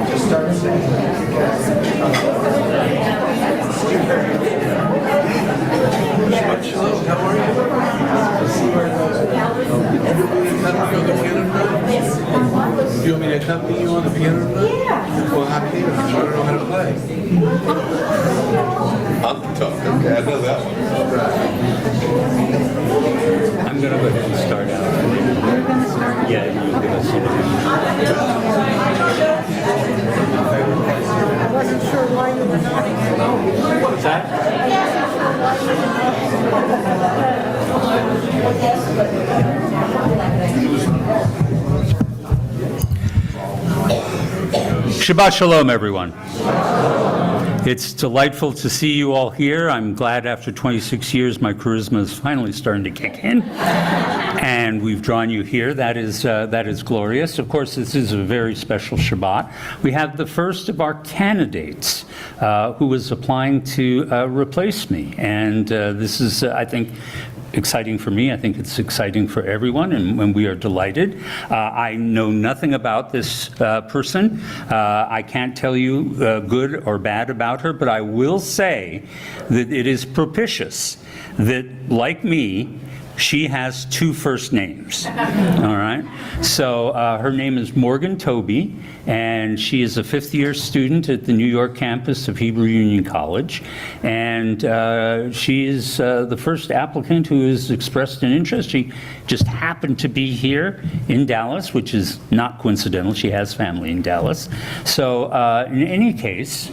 Just start saying. Shabbat Shalom, how are you? See where it goes. Do you want me to accompany you on the piano? Yeah. Well, how can you? I don't know how to play. Okay, I know that one. I'm going to go ahead and start out. You're going to start? Yeah, you give us I wasn't sure why you were nodding at me. What's that? Shabbat Shalom, everyone. It's delightful to see you all here. I'm glad after 26 years my charisma is finally starting to kick in. And we've drawn you here. That is glorious. Of course, this is a very special Shabbat. We have the first of our candidates who is applying to replace me. And this is, I think, exciting for me. I think it's exciting for everyone, and we are delighted. I know nothing about this person. I can't tell you good or bad about her, but I will say that it is propitious that, like me, she has two first names, all right? So her name is Morgan Toby, and she is a fifth-year student at the New York campus of Hebrew Union College. And she is the first applicant who has expressed an interest. She just happened to be here in Dallas, which is not coincidental. She has family in Dallas. So in any case,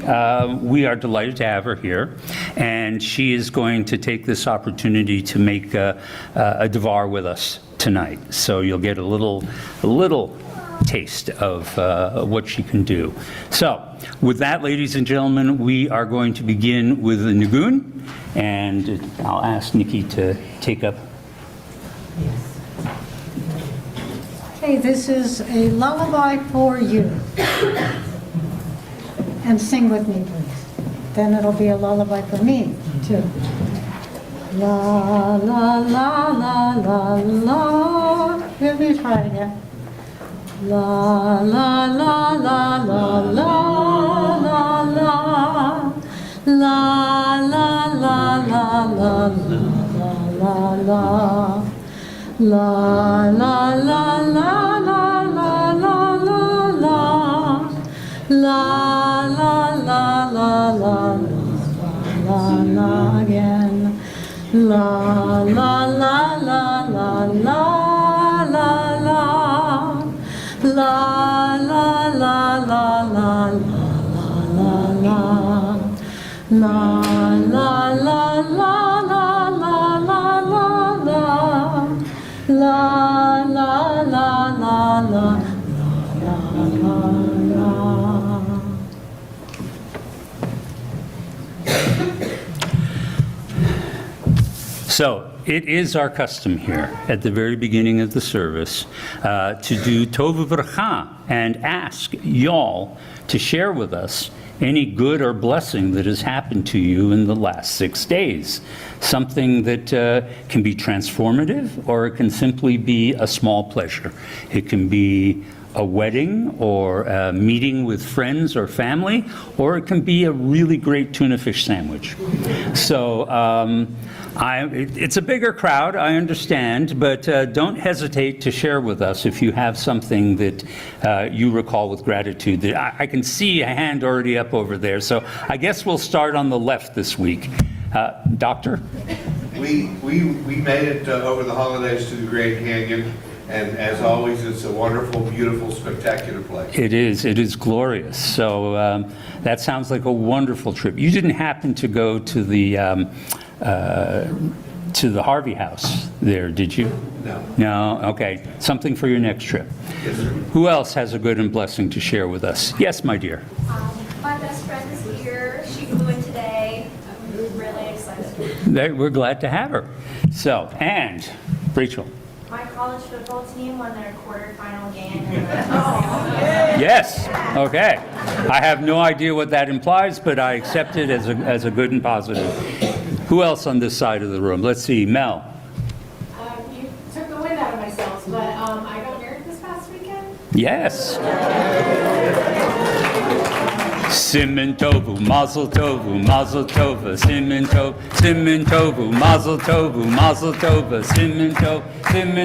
we are delighted to have her here. And she is going to take this opportunity to make a devar with us tonight. So you'll get a little taste of what she can do. So with that, ladies and gentlemen, we are going to begin with the Nigun, and I'll ask Nikki to take up. Okay, this is a lullaby for you. And sing with me, please. Then it'll be a lullaby for me, too. La, la, la, la, la, la. Let me try it again. La, la, la, la, la, la, la, la. La, la, la, la, la, la, la, la. La, la, la, la, la, la, la, la, la. La, la, la, la, la, la, la, again. La, la, la, la, la, la, la, la. La, la, la, la, la, la, la, la. La, la, la, la, la, la, la, la, la. La, la, la, la, la, la, la, la. So it is our custom here at the very beginning of the service to do Tov V'Bracha and ask y'all to share with us any good or blessing that has happened to you in the last 6 days. Something that can be transformative, or it can simply be a small pleasure. It can be a wedding or a meeting with friends or family, or it can be a really great tuna fish sandwich. So it's a bigger crowd, I understand, but don't hesitate to share with us if you have something that you recall with gratitude. I can see a hand already up over there, so I guess we'll start on the left this week. Doctor? We made it over the holidays to the Grand Canyon, and as always, it's a wonderful, beautiful, spectacular place. It is glorious. So that sounds like a wonderful trip. You didn't happen to go to the Harvey House there, did you? No. No? Okay. Something for your next trip. Yes, sir. Who else has a good and blessing to share with us? Yes, my dear. My best friend is here. She flew in today. I'm really excited. We're glad to have her. So, and Rachel. My college football team won their quarterfinal game. Yes. Okay. I have no idea what that implies, but I accept it as a good and positive. Who else on this side of the room? Let's see. Mel. You took the wind out of my sails, but I got married this past weekend. Yes. Siman tovu, mazel tovu, mazel tova, siman tovu, mazel tovu, mazel tova, siman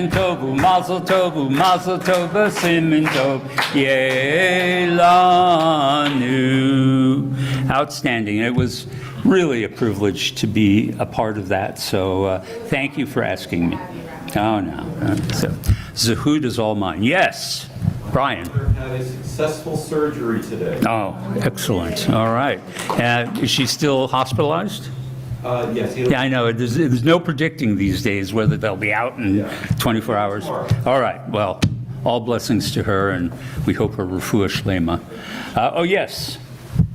tovu, mazel tovu, mazel tova, siman tov, yelanu. Outstanding. It was really a privilege to be a part of that, so thank you for asking me. Oh, no. So, Zahud is all mine. Yes, Brian. Had a successful surgery today. Oh, excellent. All right. Is she still hospitalized? Yes. Yeah, I know. There's no predicting these days whether they'll be out in 24 hours. All right. Well, all blessings to her, and we hope her refuah shlema. Oh, yes.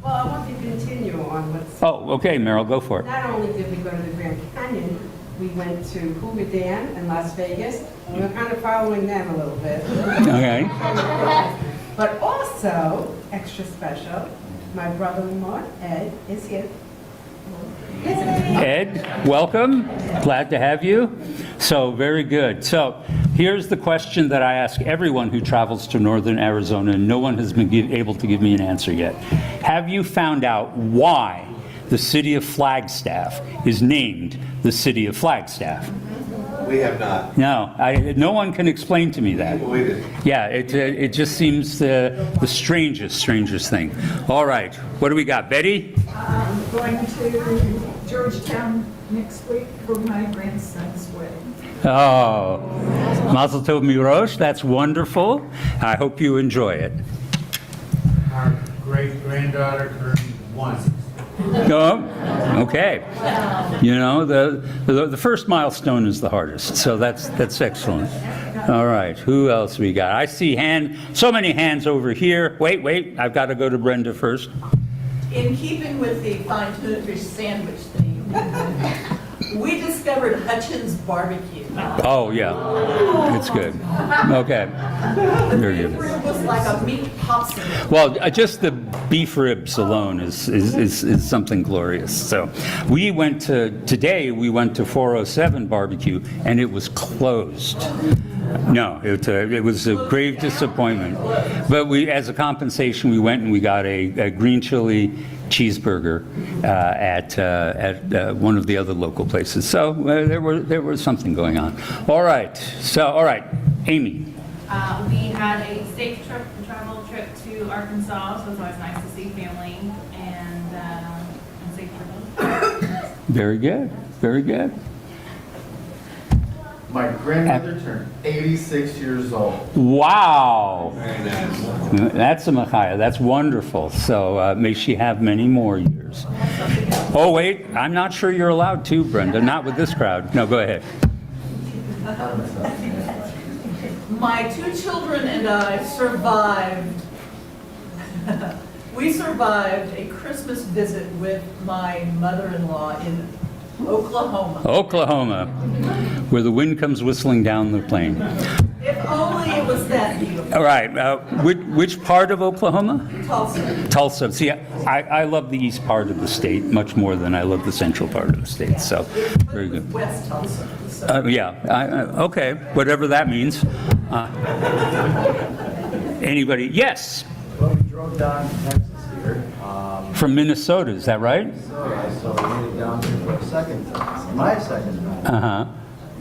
Well, I want to continue on what's, Oh, okay, Meryl, go for it. not only did we go to the Grand Canyon, we went to Hoover Dam in Las Vegas, and we were kind of following them a little bit. Okay. But also, extra special, my brother-in-law, Ed, is here. Ed, welcome. Glad to have you. So, very good. So, here's the question that I ask everyone who travels to northern Arizona, and no one has been able to give me an answer yet. Have you found out why the city of Flagstaff is named the city of Flagstaff? We have not. No, no one can explain to me that. We did. Yeah, it just seems the strangest thing. All right, what do we got? Betty? I'm going to Georgetown next week for my grandson's wedding. Oh, Mazel Tov Mirosh, that's wonderful. I hope you enjoy it. Our great-granddaughter turned 1. Oh, okay. You know, the first milestone is the hardest, so that's excellent. All right, who else we got? I see so many hands over here. Wait, I've got to go to Brenda first. In keeping with the fine tuna fish sandwich theme, we discovered Hutchins Barbecue. Oh, yeah, it's good. Okay, very good. It was like a meat popsicle. Well, just the beef ribs alone is something glorious. So we went to 407 Barbecue, and it was closed. No, it was a grave disappointment. But as a compensation, we went and we got a green chili cheeseburger at one of the other local places. So there was something going on. All right, Amy. We had a safe travel trip to Arkansas, so it's always nice to see family and safe travel. Very good, very good. My grandmother turned 86 years old. Wow. Very nice. That's a machaya. That's wonderful. So may she have many more years. Oh, wait. I'm not sure you're allowed to, Brenda. Not with this crowd. No, go ahead. My 2 children and I survived. We survived a Christmas visit with my mother-in-law in Oklahoma, where the wind comes whistling down the plain. If only it was that beautiful. All right. Which part of Oklahoma? Tulsa. Tulsa. See, I love the east part of the state much more than I love the central part of the state. So, very good. West Tulsa. So. Okay. Whatever that means. Anybody? Yes. Well, we drove down to Texas here. From Minnesota, is that right? So we made it down here for a second time. My second time. Uh-huh.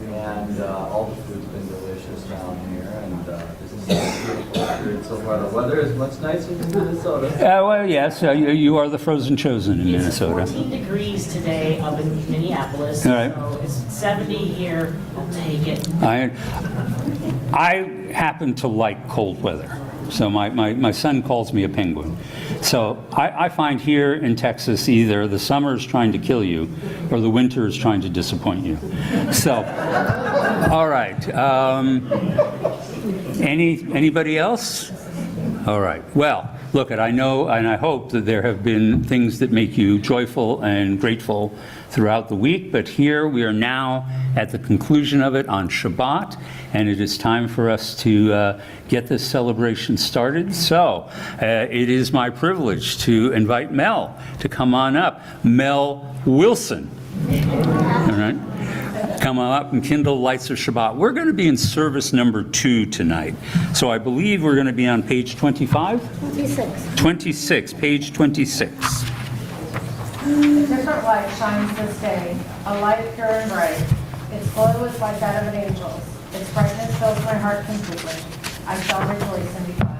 And all the food's been delicious down here. And this is a beautiful experience so far. The weather is much nicer than Minnesota. Well, yes. You are the frozen chosen in Minnesota. It's 14 degrees today up in Minneapolis. All right. So it's 70 here. I'll take it. I happen to like cold weather. So my son calls me a penguin. So I find here in Texas either the summer is trying to kill you or the winter is trying to disappoint you. So, all right. Anybody else? All right. Well, look, I know and I hope that there have been things that make you joyful and grateful throughout the week, but here we are now at the conclusion of it on Shabbat, and it is time for us to get this celebration started. So it is my privilege to invite Mel to come on up. Mel Wilson. All right. come up and kindle lights of Shabbat. We're going to be in service number 2 tonight. So I believe we're going to be on page 25? 26, page 26. A different light shines this day, a light pure and bright. Its glow is like that of an angel's. Its brightness fills my heart completely. I shall rejoice and be glad.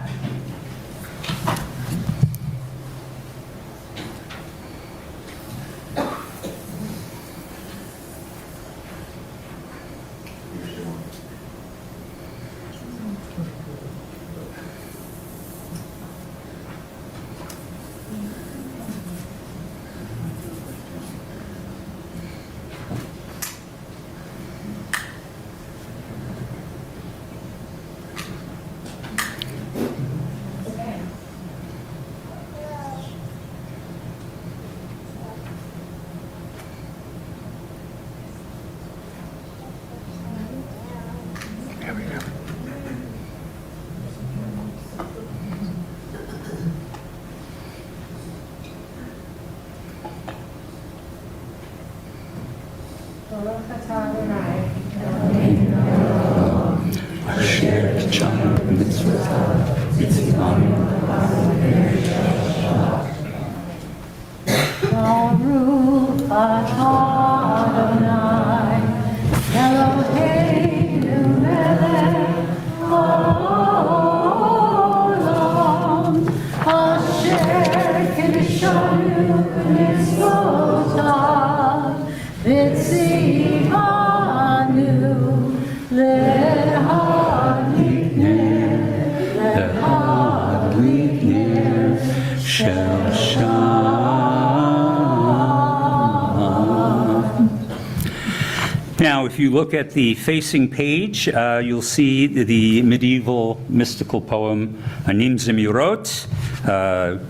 Now, if you look at the facing page, you'll see the medieval mystical poem Anim Zemirot.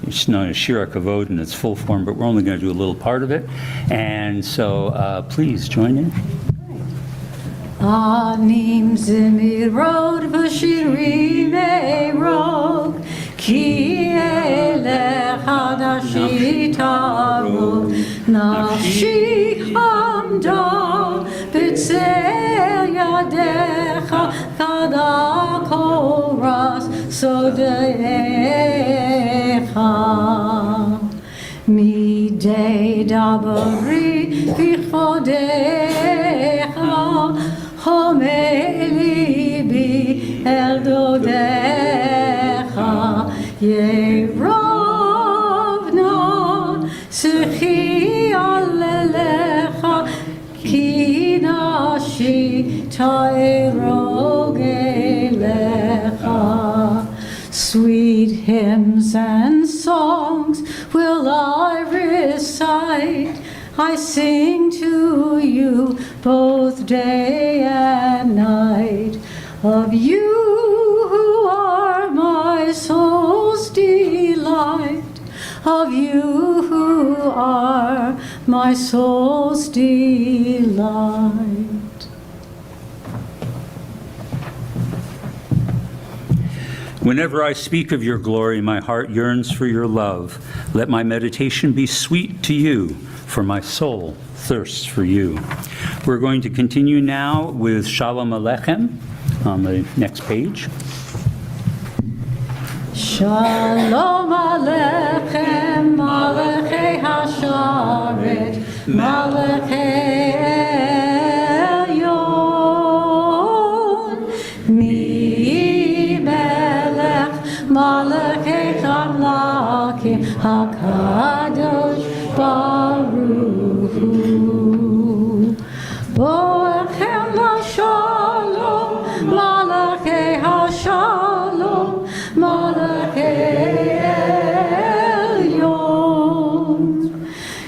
It's known as Shira Kavod in its full form, but we're only going to do a little part of it. And so please join in. Anim Zemirot v'shiri meirog ki elecha nafshi tarog nafshi hamda b'tzer yadecha kada koras sodecha midei dabari v'chodecha Homeli bi el dodecha yerovna sechi alelecha ki nashi taerogelecha. Sweet hymns and songs will I recite. I sing to you both day and night, of you who are my soul's delight, of you who are my soul's delight. Whenever I speak of your glory, my heart yearns for your love. Let my meditation be sweet to you, for my soul thirsts for you. We're going to continue now with Shalom Aleichem on the next page. Shalom Aleichem, Malachei Hasharet, Malachei Elyon, Mi Melech, Malachei Chamlakim, HaKadosh Baruch Hu. Boechem LaShalom, Malachei HaShalom, Malachei Elyon.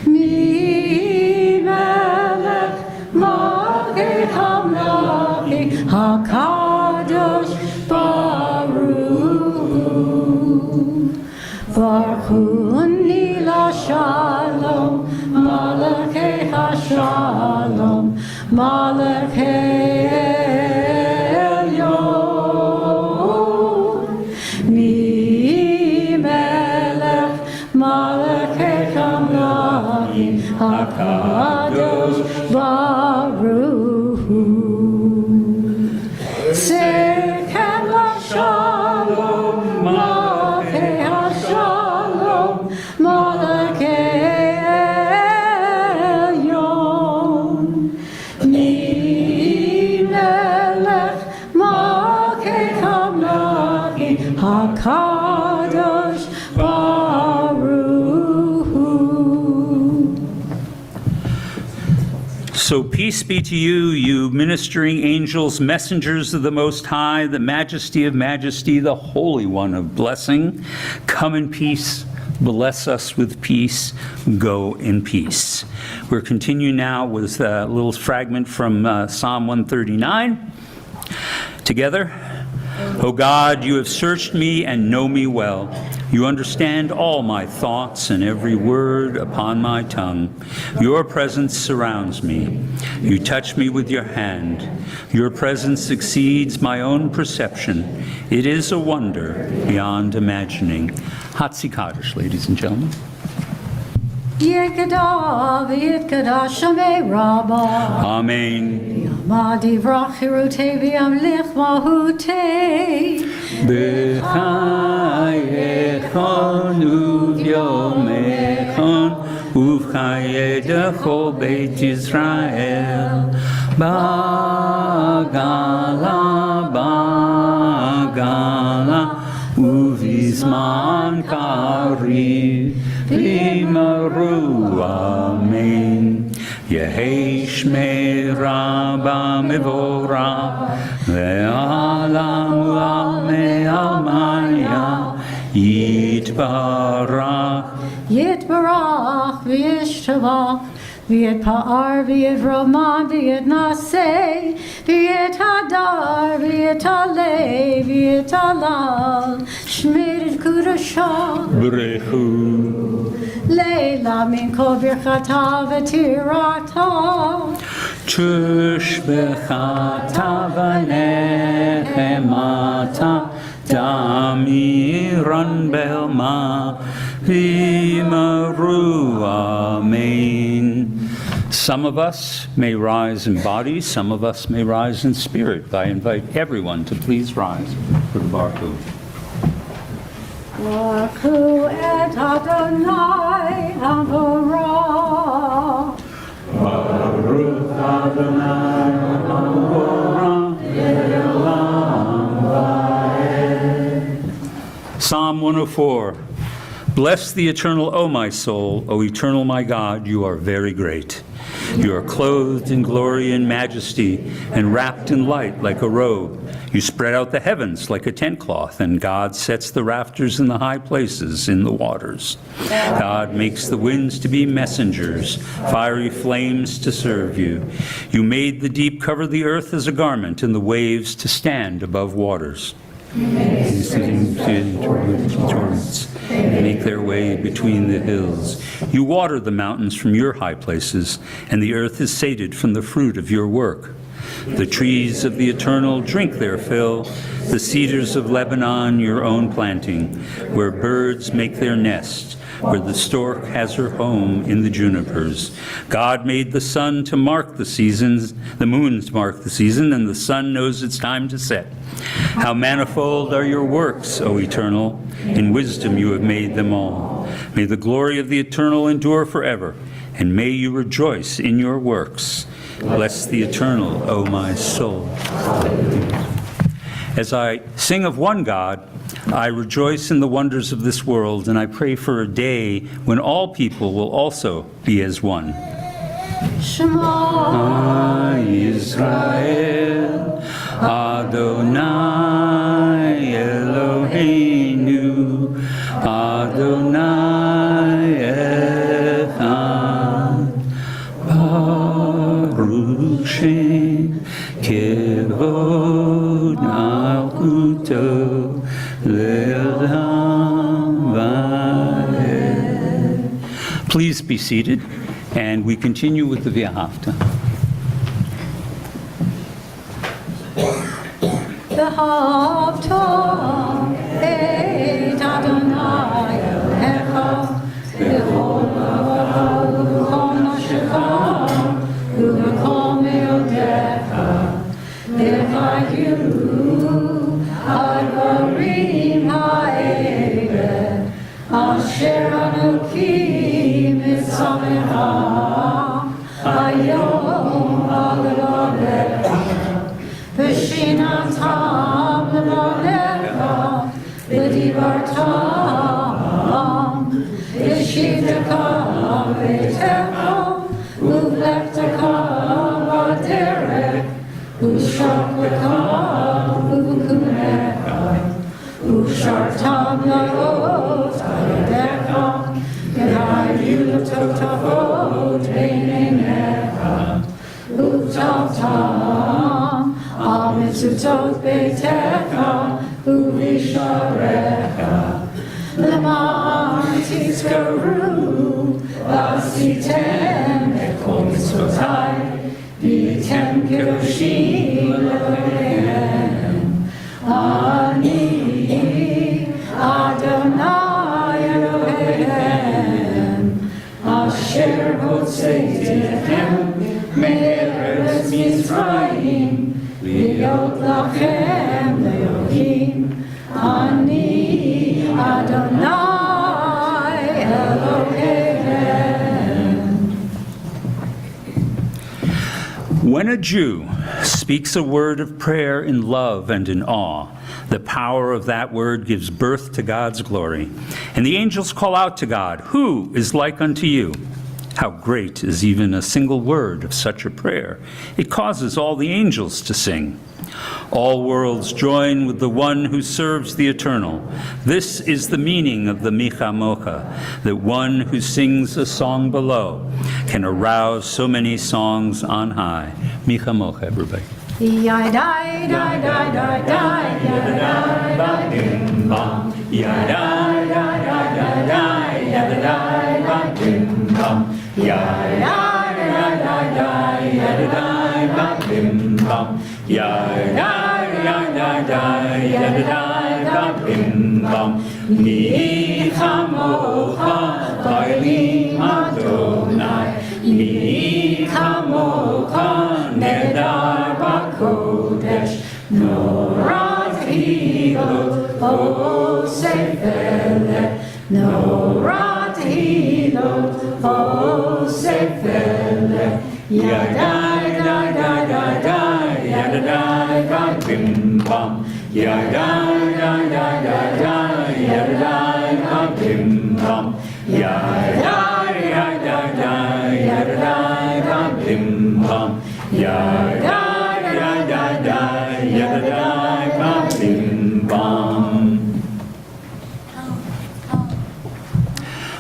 Mi Melech, Malachei Chamlakim, HaKadosh Baruch Hu. Baruch Hu Shalom, Malachei HaShalom, Malachei Elyon, Mi Melech, Malachei Chamlakim, HaKadosh Baruch Hu. HaKadosh Baruch Hu. So peace be to you, you ministering angels, messengers of the Most High, the majesty of majesty, the Holy One of blessing. Come in peace, bless us with peace, go in peace. We're continuing now with a little fragment from Psalm 139. Together. O God, you have searched me and know me well. You understand all my thoughts and every word upon my tongue. Your presence surrounds me. You touch me with your hand. Your presence exceeds my own perception. It is a wonder beyond imagining. Hatzi Kaddish, ladies and gentlemen. Yekada v'yitkada shamei rabba. Amen. Yamadi vrachirute v'yamlich mahute. B'chayechon uvyomechon uvchayedecho Beit Yisrael. Bagala, bagala, uvizman kariv. V'maru, amen. Yehei shmei Rabba mevorach, ve'alam u'almei almaya, yitbarach. Yitbarach v'yishtabach, v'yitpa'ar v'yivroman v'yitnaseh, v'yithadar v'yitaleh v'yitalal, shmei kudashah. Brechu. Leila min kol birchata v'tirata. Tush bechata v'nechemata, damiran belma, v'maru, amen. Some of us may rise in body, some of us may rise in spirit. I invite everyone to please rise for the Baruch. Baruch et Adonai Havorah. Baruch Adonai Havorah Elam Va'ed. Psalm 104. Bless the eternal, O my soul, O eternal my God, you are very great. You are clothed in glory and majesty and wrapped in light like a robe. You spread out the heavens like a tent cloth, and God sets the rafters in the high places in the waters. God makes the winds to be messengers, fiery flames to serve you. You made the deep cover the earth as a garment, and the waves to stand above waters. Torrents make their way between the hills. You water the mountains from your high places, and the earth is sated from the fruit of your work. The trees of the eternal drink their fill, the cedars of Lebanon your own planting, where birds make their nest, where the stork has her home in the junipers. God made the sun to mark the seasons, the moon to mark the season, and the sun knows its time to set. How manifold are your works, O Eternal! In wisdom you have made them all. May the glory of the Eternal endure forever, and may you rejoice in your works. Bless the Eternal, O my soul. As I sing of one God, I rejoice in the wonders of this world, and I pray for a day when all people will also be as one. Shema Yisrael, Adonai Eloheinu, Adonai Echad, Baruch Shem Kevod Malchuto Le'olam Va'ed. Please be seated, and we continue with the V'ahavta. V'ahavta et Adonai Elohecha b'chol nafshecha u'b'chol me'odecha v'chayu ha'dvarim ha'eleh asher anoki mitzamecha hayom ha'levavecha v'shinatam levavecha v'di Tivartam, Vishitaka, Veteka, Uvlektaka, Vaderek, Ushaklaka, Ukuneka, Ushartam Laot, Ayadeka, Yayutotavot, Veneneka, Utavtam, Amitutot Beteka, Uvishareka, Lamantiskaru, Vasitem, Ekomsotai, Vitem Kiroshim, Elohim, Ani, Adonai Elohim, Asher Hotzeitechem, Me'eretz Mitzrayim, Liot Lachem Elohim, Ani Adonai Elohim. When a Jew speaks a word of prayer in love and in awe, the power of that word gives birth to God's glory. And the angels call out to God, "Who is like unto you?" How great is even a single word of such a prayer. It causes all the angels to sing. All worlds join with the one who serves the eternal. This is the meaning of the Micha Mocha, that one who sings a song below can arouse so many songs on high. Micha Mocha, everybody. Yai dai dai dai dai dai yai dai dai bim bam. Yai dai dai dai dai dai yai dai dai bim bam. Yai dai dai dai dai yai dai dai bim bam. Yai dai dai dai dai yai dai dai bim bam. Micha Mocha Vaylim Adonai. Micha Mocha Nedar Kodesh, Norat Hilot, O Sefelet, Norat Hilot, O Sefelet, Yadai, Dai, Dai, Dai, Dai, Yadai, Dai, Bim Bam, Yadai, Dai, Dai, Dai, Dai, Yadai, Dai, Bim Bam, Yadai, Dai, Dai, Dai, Yadai, Dai, Bim Bam, Yadai.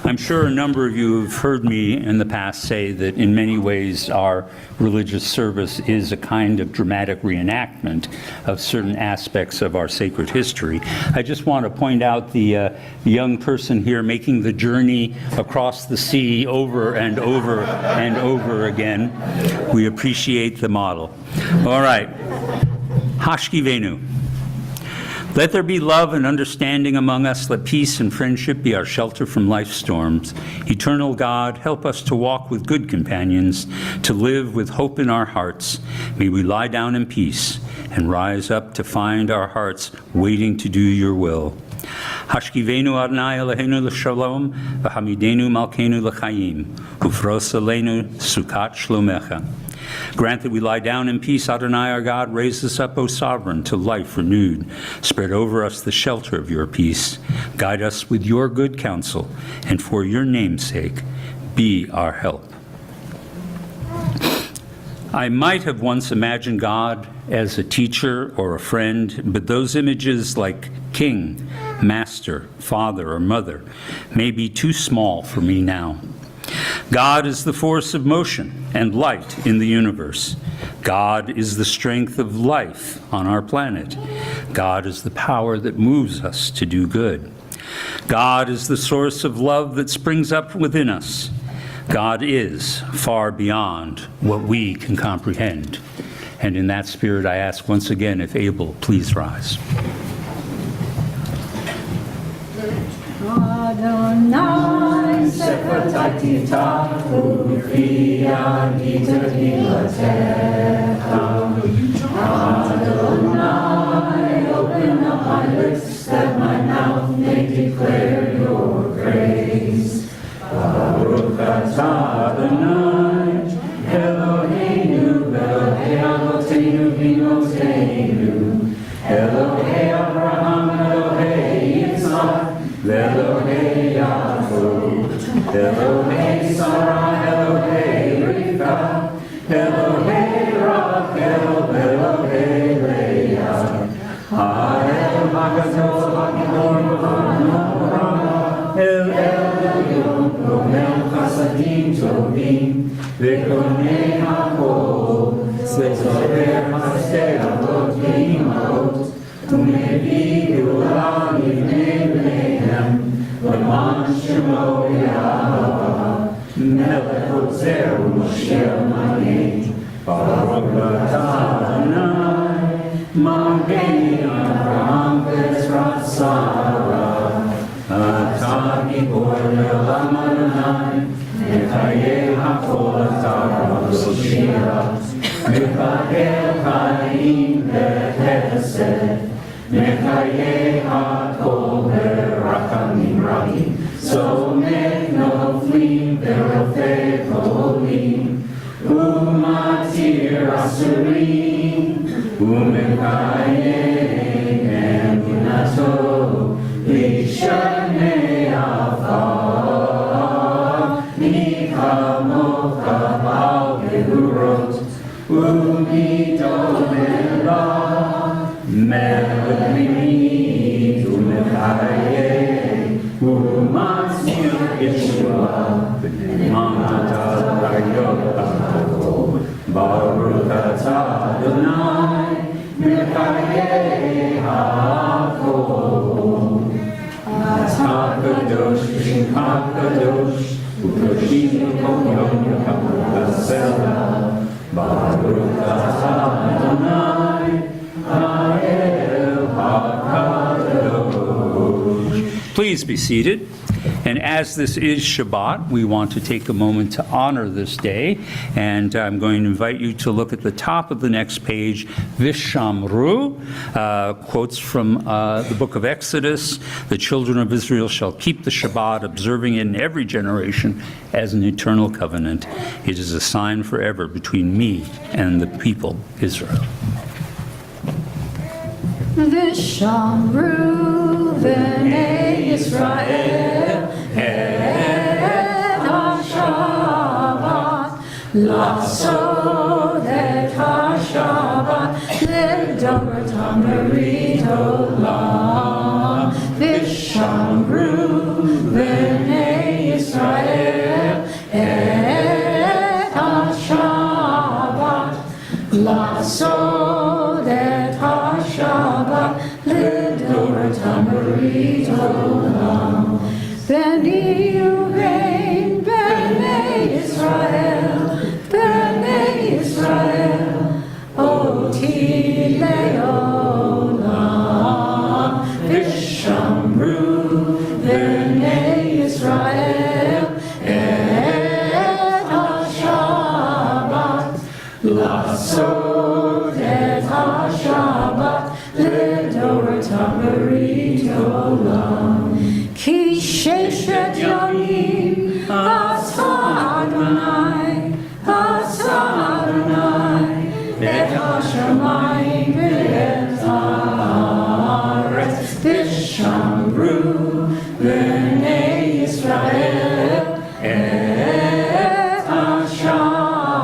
I'm sure a number of you have heard me in the past say that in many ways our religious service is a kind of dramatic reenactment of certain aspects of our sacred history. I just want to point out the young person here making the journey across the sea over and over and over again. We appreciate the model. All right. Hashkivenu. Let there be love and understanding among us. Let peace and friendship be our shelter from life's storms. Eternal God, help us to walk with good companions, to live with hope in our hearts. May we lie down in peace and rise up to find our hearts waiting to do your will. Hashkivenu Adonai Eloheinu l'shalom, v'hamidenu malkeinu l'chaim, ufros aleinu sukat shlomecha. Grant that we lie down in peace, Adonai our God. Raise us up, O Sovereign, to life renewed. Spread over us the shelter of your peace. Guide us with your good counsel, and for your name's sake, be our help. I might have once imagined God as a teacher or a friend, but those images like king, master, father, or mother may be too small for me now. God is the force of motion and light in the universe. God is the strength of life on our planet. God is the power that moves us to do good. God is the source of love that springs up within us. God is far beyond what we can comprehend. And in that spirit, I ask once again, if able, please rise. Adonai sefatita ufia gita hilatecha. Adonai, open up my lips that my mouth may declare your praise. Baruch atah Adonai, Eloheinu, Elohei Avoteinu v'Imoteinu, Elohei Abraham, Elohei Yitzhak, Elohei Yaakov, Elohei Sarah, Elohei Rivka, Elohei Rachel, Elohei Leah, Ha'el HaGadol HaGidor V'Hanorah, El Elyon, Gomel Chasadim Tovim, V'konei HaKol, Zezorer Haseh Avot V'imot, U'mevii Geulah Livnei Bneihem, L'man Shemo Yahweh, Melech Ozer U'Moshiach Magen, Baruch Atah Adonai, Mageni Avraham V'Ezrat Sarah, Atah Gibor Le'olam Adonai, Mechayeh HaKol Atah V'Shira, Mechayeh Chaim V'Chesed, Mechayeh HaKol V'Rachamim Rabim, Somech Noflim V'Rofeh Cholim, U'Matir Asurim, U'Mechayeh Emunato, L'Shanei Afar, Michamocha Ba'al Gevurot, U'Midot Melah, Melech Mimid, U'Mechayeh, U'Matzil Yeshua, V'Neimanat Rayot HaKol, Baruch Atah Adonai, Mechayeh HaKol. Atah Kadosh V'Shimcha Kadosh, U'Koshim Kol Yom V'Sela, Baruch Atah Adonai, Ha'el HaKadosh. Please be seated. And as this is Shabbat, we want to take a moment to honor this day. And I'm going to invite you to look at the top of the next page, Vishamru, quotes from the book of Exodus. The children of Israel shall keep the Shabbat, observing it in every generation as an eternal covenant. It is a sign forever between me and the people Israel. Vishamru v'nei Yisrael et ha-Shabbat Lasod et ha-Shabbat L'doratam berit olam Vishamru v'nei Yisrael et ha-Shabbat Lasod et ha-Shabbat L'doratam berit olam Beni Uvein, Bnei Yisrael, Oti le'olam, Vishamru, Bnei Yisrael, et ha-Shabbat, Lasod et ha-Shabbat, L'doratam berit olam. Ki sheshet yomim asah Adonai et hashamayim ve'et haaretz Vishamru v'nei Yisrael et ha-Shabbat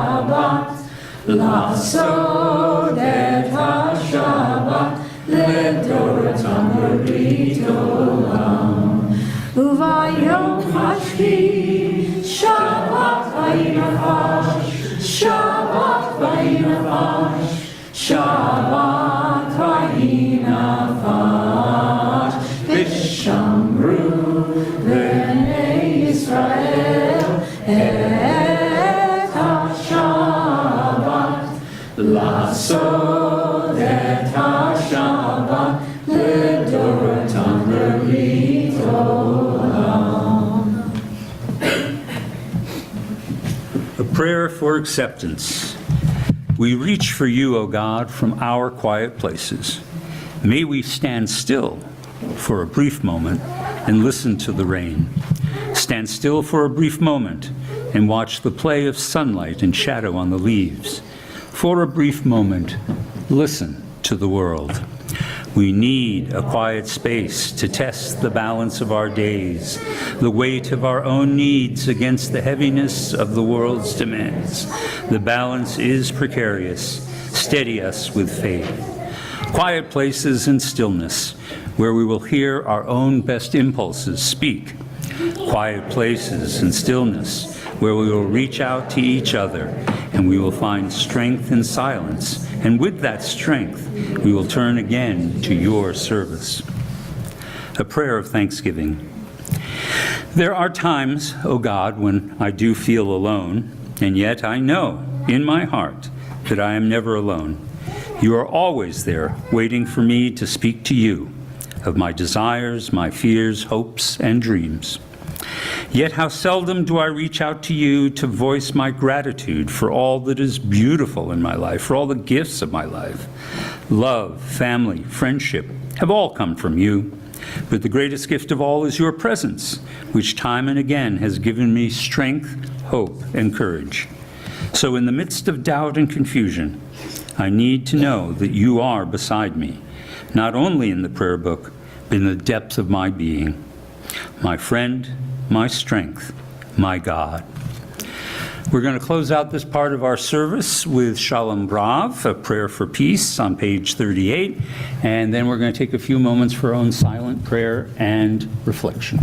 Lasod et ha-Shabbat L'doratam berit olam. Uvayom hashvi, Shabbat vayinafash, Shabbat vayinafash, Shabbat vayinafash, Vishamru v'nei Yisrael et ha-Shabbat, Lasod et ha-Shabbat, L'doratam berit olam. A prayer for acceptance. We reach for you, O God, from our quiet places. May we stand still for a brief moment and listen to the rain. Stand still for a brief moment and watch the play of sunlight and shadow on the leaves. For a brief moment, listen to the world. We need a quiet space to test the balance of our days, the weight of our own needs against the heaviness of the world's demands. The balance is precarious. Steady us with faith. Quiet places and stillness, where we will hear our own best impulses speak. Quiet places and stillness, where we will reach out to each other and we will find strength in silence. And with that strength, we will turn again to your service. A prayer of thanksgiving. There are times, O God, when I do feel alone, and yet I know in my heart that I am never alone. You are always there, waiting for me to speak to you of my desires, my fears, hopes, and dreams. Yet how seldom do I reach out to you to voice my gratitude for all that is beautiful in my life, for all the gifts of my life. Love, family, friendship have all come from you, but the greatest gift of all is your presence, which time and again has given me strength, hope, and courage. So in the midst of doubt and confusion, I need to know that you are beside me, not only in the prayer book, but in the depth of my being. My friend, my strength, my God. We're going to close out this part of our service with Shalom Rav, a prayer for peace on page 38, and then we're going to take a few moments for our own silent prayer and reflection.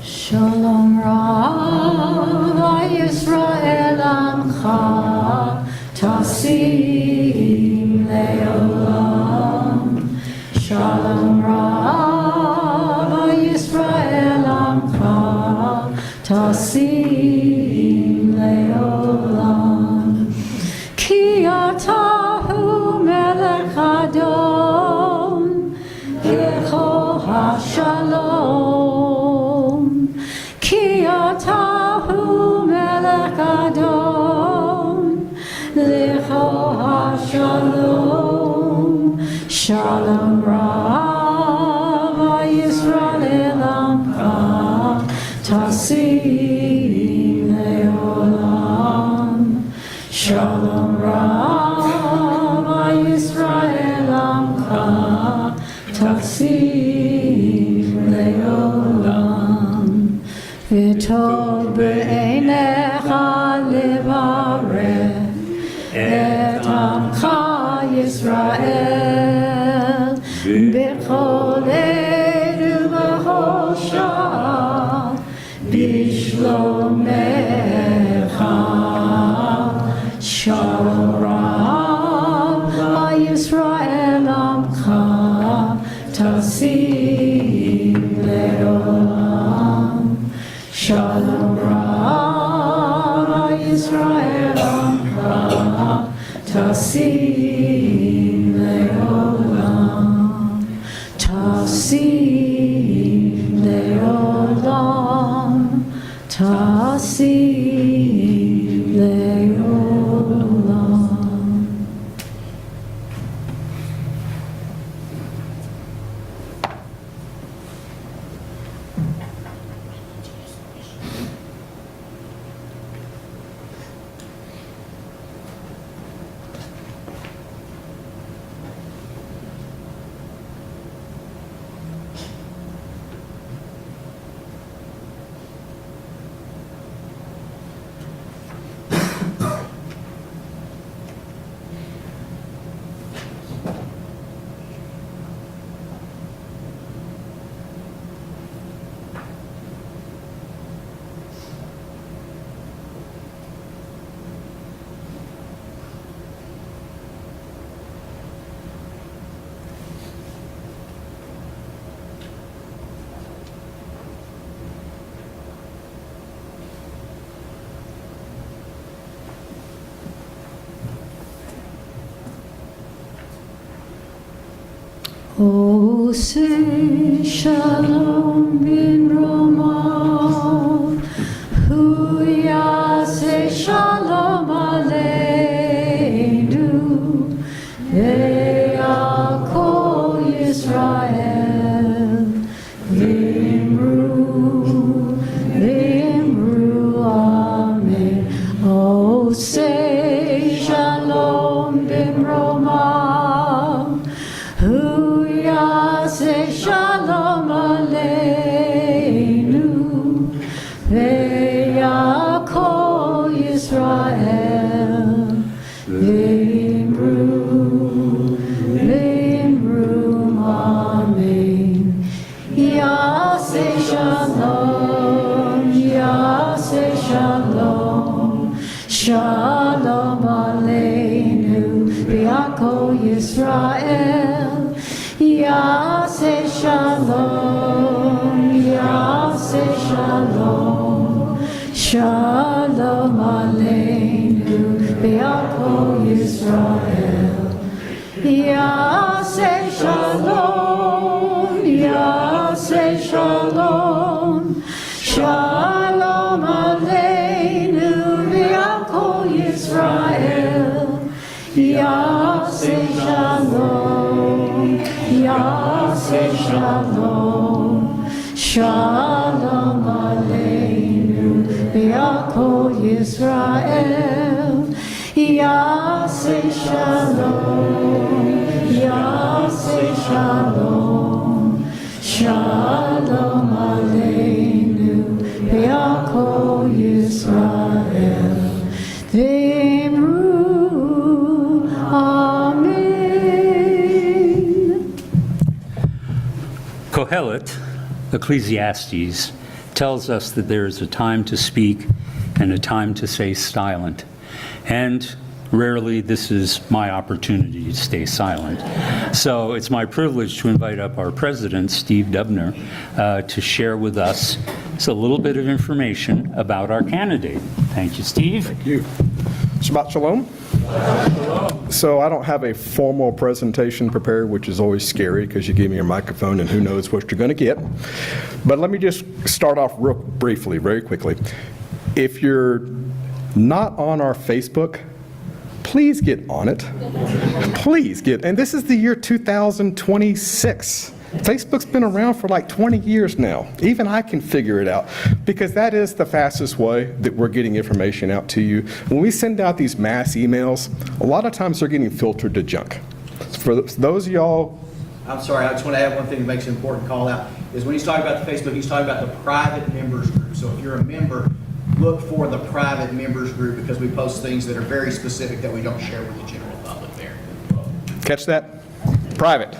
Shalom Rav Yisrael Amcha Tasim Le'olam. Shalom Rav Yisrael Amcha Tasim Le'olam. Ki atahu melech Adon Yecho HaShalom. Ki atahu melech Adon Lecho HaShalom. Shalom Rav Yisrael Amcha Tasim Le'olam. Shalom Rav Yisrael Amcha Tasim Le'olam. V'tov b'einecha levarech et amcha Yisrael b'chol ed u'b'chol shah b'shlomecha. Shalom Rav Yisrael Amcha Tasim Le'olam. Shalom Rav Yisrael Amcha Tasim Le'olam. Tasim Le'olam. Tasim Le'olam. Oh, say shalom bin Romav, hu yaseh shalom aleinu, ve'al kol Yisrael, v'imru, amen. Oh, say Yisrael. Yaseh Shalom, Yaseh Shalom. Shalom Aleinu ve'al kol Yisrael. Yaseh Shalom, Yaseh Shalom. Shalom Aleinu ve'al kol Yisrael. Yaseh Shalom, Yaseh Shalom. Shalom Aleinu ve'al kol Yisrael. Yaseh Shalom, Yaseh Shalom. Shalom Aleinu ve'al kol Yisrael. V'imru Amen. Kohelet, Ecclesiastes, tells us that there is a time to speak and a time to stay silent. And rarely this is my opportunity to stay silent. So it's my privilege to invite up our president, Steve Dubner, to share with us a little bit of information about our candidate. Thank you, Steve. Thank you. Shabbat Shalom. So I don't have a formal presentation prepared, which is always scary because you give me your microphone and who knows what you're going to get. But let me just start off real briefly, very quickly. If you're not on our Facebook, please get on it. Please get, and this is the year 2026. Facebook's been around for like 20 years now. Even I can figure it out because that is the fastest way that we're getting information out to you. When we send out these mass emails, a lot of times they're getting filtered to junk. For those of y'all, I'm sorry, I just want to add one thing that makes an important call out, is when he's talking about the Facebook, he's talking about the private members group. So if you're a member, look for the private members group because we post things that are very specific that we don't share with the general public there. catch that? Private.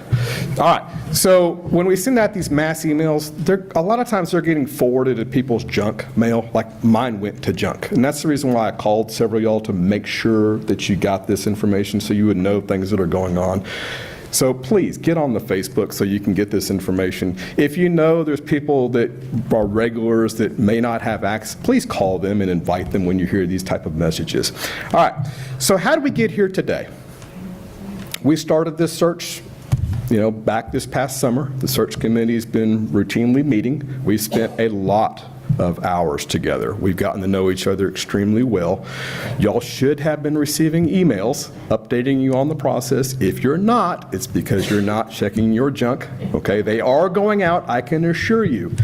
All right. So when we send out these mass emails, a lot of times they're getting forwarded to people's junk mail, like mine went to junk. And that's the reason why I called several of y'all to make sure that you got this information so you would know things that are going on. So please get on the Facebook so you can get this information. If you know there's people that are regulars that may not have access, please call them and invite them when you hear these type of messages. All right. So how did we get here today? We started this search back this past summer. The search committee has been routinely meeting. We've spent a lot of hours together. We've gotten to know each other extremely well. Y'all should have been receiving emails updating you on the process. If you're not, it's because you're not checking your junk. Okay, they are going out, I can assure you.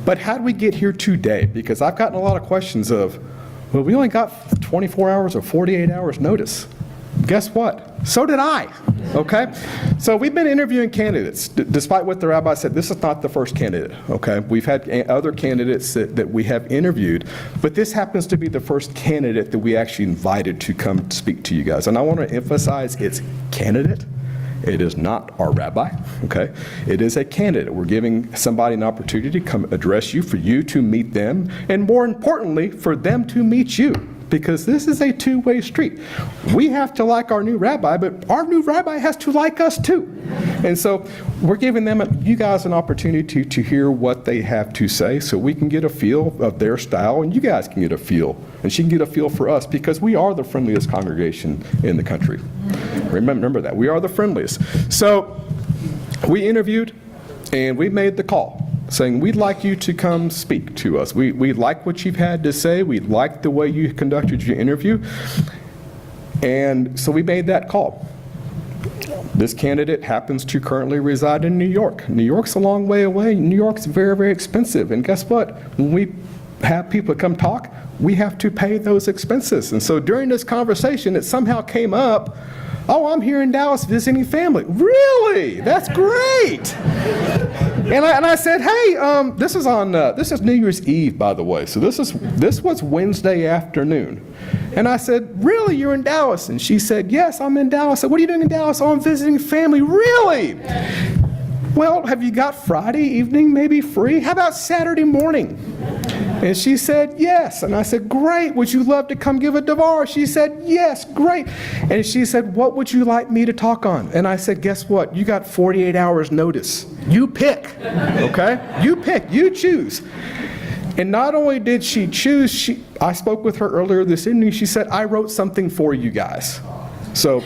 But how did we get here today? Because I've gotten a lot of questions of, well, we only got 24 hours or 48 hours notice. Guess what? So did I, okay? So we've been interviewing candidates. Despite what the rabbi said, this is not the first candidate, okay? We've had other candidates that we have interviewed, but this happens to be the first candidate that we actually invited to come speak to you guys. And I want to emphasize it's candidate. It is not our rabbi, okay? It is a candidate. We're giving somebody an opportunity to come address you, for you to meet them, and more importantly, for them to meet you. Because this is a two-way street. We have to like our new rabbi, but our new rabbi has to like us too. And so we're giving you guys an opportunity to hear what they have to say so we can get a feel of their style and you guys can get a feel. And she can get a feel for us because we are the friendliest congregation in the country. Remember that. We are the friendliest. So we interviewed and we made the call, saying we'd like you to come speak to us. We like what you've had to say. We like the way you conducted your interview. And so we made that call. This candidate happens to currently reside in New York. New York's a long way away. New York's very, very expensive. And guess what? When we have people come talk, we have to pay those expenses. And so during this conversation, it somehow came up, oh, I'm here in Dallas visiting family. Really? That's great. And I said, hey, this is New Year's Eve, by the way. So this was Wednesday afternoon. And I said, really, you're in Dallas? And she said, yes, I'm in Dallas. I said, what are you doing in Dallas? Oh, I'm visiting family. Really? well, have you got Friday evening maybe free? How about Saturday morning? And she said, yes. And I said, great. Would you love to come give a devar? She said, yes, great. And she said, what would you like me to talk on? And I said, guess what? You got 48 hours notice. You pick, okay? You pick, you choose. And not only did she choose, I spoke with her earlier this evening. She said, I wrote something for you guys. So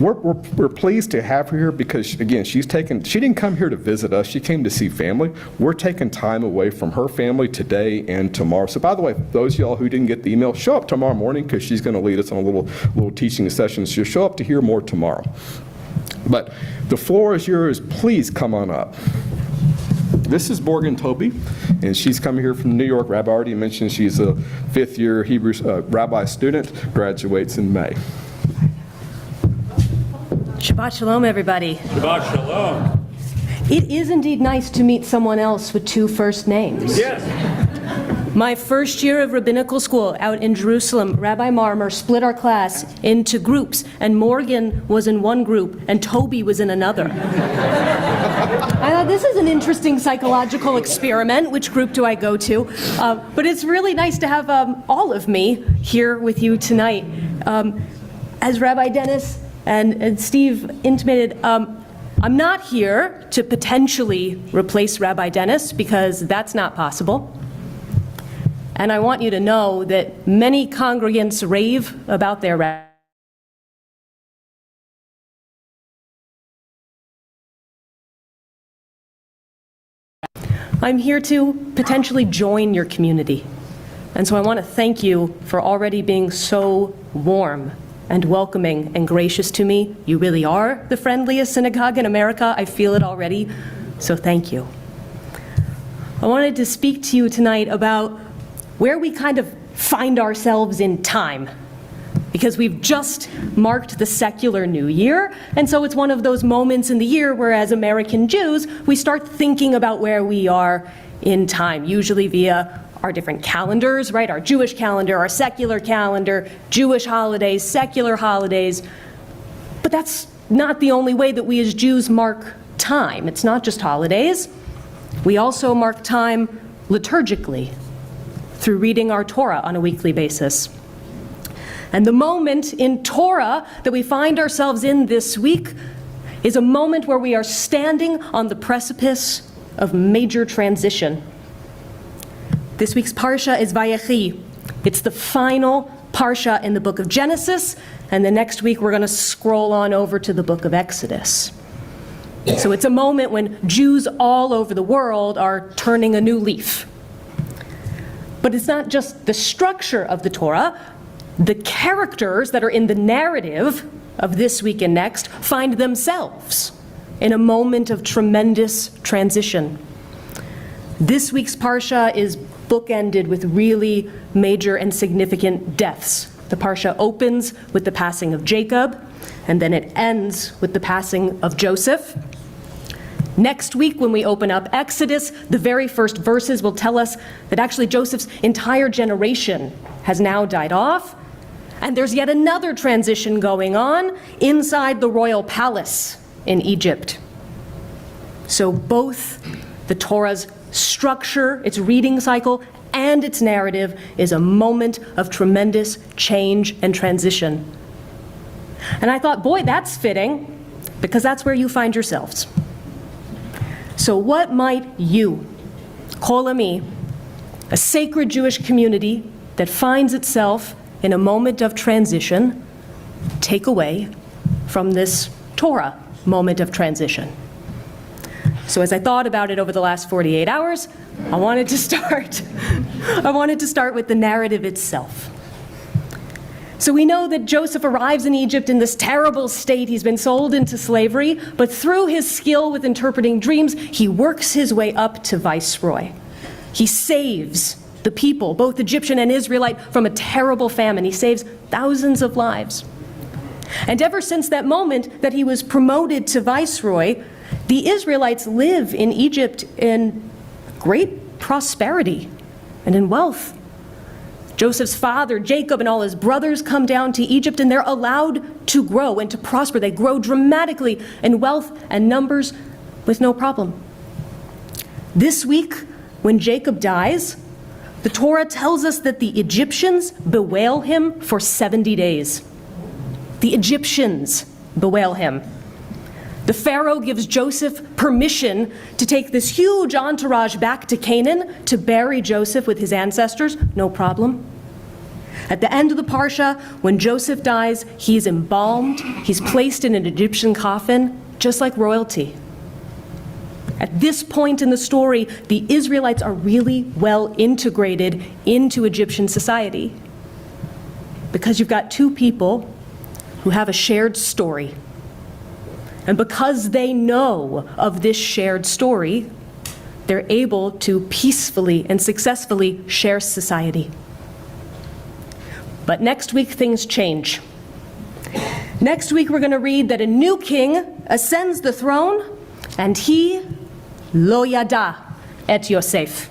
we're pleased to have her here because, again, she didn't come here to visit us. She came to see family. We're taking time away from her family today and tomorrow. So, by the way, those of y'all who didn't get the email, show up tomorrow morning because she's going to lead us on a little teaching session. So you'll show up to hear more tomorrow. But the floor is yours. Please come on up. This is Morgan Toby, and she's coming here from New York. Rabbi already mentioned she's a fifth-year Hebrew rabbi student, graduates in May. Shabbat Shalom, everybody. Shabbat Shalom. It is indeed nice to meet someone else with two first names. Yes. My first year of rabbinical school out in Jerusalem, Rabbi Marmer split our class into groups, and Morgan was in one group, and Toby was in another. I thought, this is an interesting psychological experiment. Which group do I go to? But it's really nice to have all of me here with you tonight. As Rabbi Dennis and Steve intimated, I'm not here to potentially replace Rabbi Dennis because that's not possible. And I want you to know that many congregants rave about their rabbi. I'm here to potentially join your community. And so I want to thank you for already being so warm and welcoming and gracious to me. You really are the friendliest synagogue in America. I feel it already, so thank you. I wanted to speak to you tonight about where we kind of find ourselves in time, because we've just marked the secular New Year, and so it's one of those moments in the year where, as American Jews, we start thinking about where we are in time, usually via our different calendars, right? Our Jewish calendar, our secular calendar, Jewish holidays, secular holidays. But that's not the only way that we as Jews mark time. It's not just holidays. We also mark time liturgically through reading our Torah on a weekly basis. And the moment in Torah that we find ourselves in this week is a moment where we are standing on the precipice of major transition. This week's parsha is Vayechi. It's the final parsha in the book of Genesis, and the next week we're going to scroll on over to the book of Exodus. So it's a moment when Jews all over the world are turning a new leaf. But it's not just the structure of the Torah. The characters that are in the narrative of this week and next find themselves in a moment of tremendous transition. This week's parsha is bookended with really major and significant deaths. The parsha opens with the passing of Jacob, and then it ends with the passing of Joseph. Next week, when we open up Exodus, the very first verses will tell us that actually Joseph's entire generation has now died off, and there's yet another transition going on inside the royal palace in Egypt. So both the Torah's structure, its reading cycle, and its narrative is a moment of tremendous change and transition. And I thought, boy, that's fitting, because that's where you find yourselves. So what might you, Kol Ami, a sacred Jewish community that finds itself in a moment of transition, take away from this Torah moment of transition? So as I thought about it over the last 48 hours, I wanted to start with the narrative itself. So we know that Joseph arrives in Egypt in this terrible state. He's been sold into slavery, but through his skill with interpreting dreams, he works his way up to viceroy. He saves the people, both Egyptian and Israelite, from a terrible famine. He saves thousands of lives. And ever since that moment that he was promoted to viceroy, the Israelites live in Egypt in great prosperity and in wealth. Joseph's father, Jacob, and all his brothers come down to Egypt, and they're allowed to grow and to prosper. They grow dramatically in wealth and numbers, with no problem. This week, when Jacob dies, the Torah tells us that the Egyptians bewail him for 70 days. The Egyptians bewail him. The Pharaoh gives Joseph permission to take this huge entourage back to Canaan to bury Joseph with his ancestors. No problem. At the end of the Parsha, when Joseph dies, he's embalmed, he's placed in an Egyptian coffin, just like royalty. At this point in the story, the Israelites are really well integrated into Egyptian society, because you've got two people who have a shared story. And because they know of this shared story, they're able to peacefully and successfully share society. But next week, things change. Next week, we're going to read that a new king ascends the throne, and he, lo yada et Yosef.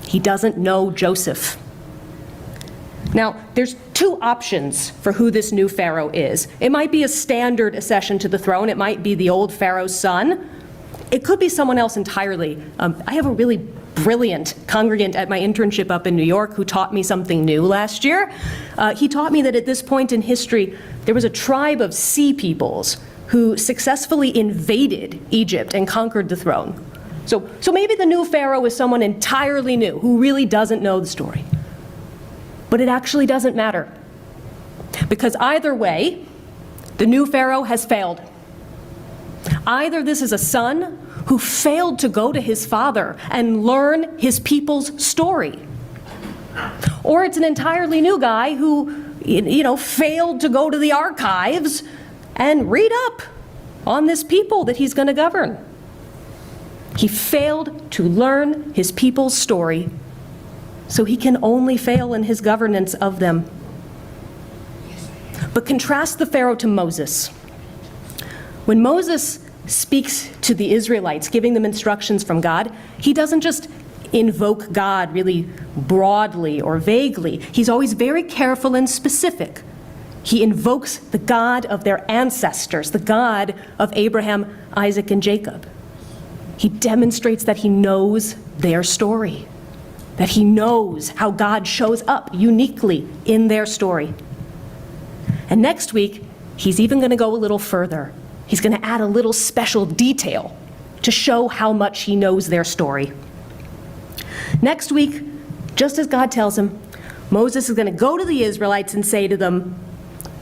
He doesn't know Joseph. Now, there's two options for who this new Pharaoh is. It might be a standard accession to the throne. It might be the old Pharaoh's son. It could be someone else entirely. I have a really brilliant congregant at my internship up in New York who taught me something new last year. He taught me that at this point in history, there was a tribe of sea peoples who successfully invaded Egypt and conquered the throne. So maybe the new Pharaoh is someone entirely new who really doesn't know the story. But it actually doesn't matter, because either way, the new Pharaoh has failed. Either this is a son who failed to go to his father and learn his people's story, or it's an entirely new guy who, failed to go to the archives and read up on this people that he's going to govern. He failed to learn his people's story, so he can only fail in his governance of them. But contrast the Pharaoh to Moses. When Moses speaks to the Israelites, giving them instructions from God, he doesn't just invoke God really broadly or vaguely. He's always very careful and specific. He invokes the God of their ancestors, the God of Abraham, Isaac, and Jacob. He demonstrates that he knows their story, that he knows how God shows up uniquely in their story. And next week, he's even going to go a little further. He's going to add a little special detail to show how much he knows their story. Next week, just as God tells him, Moses is going to go to the Israelites and say to them,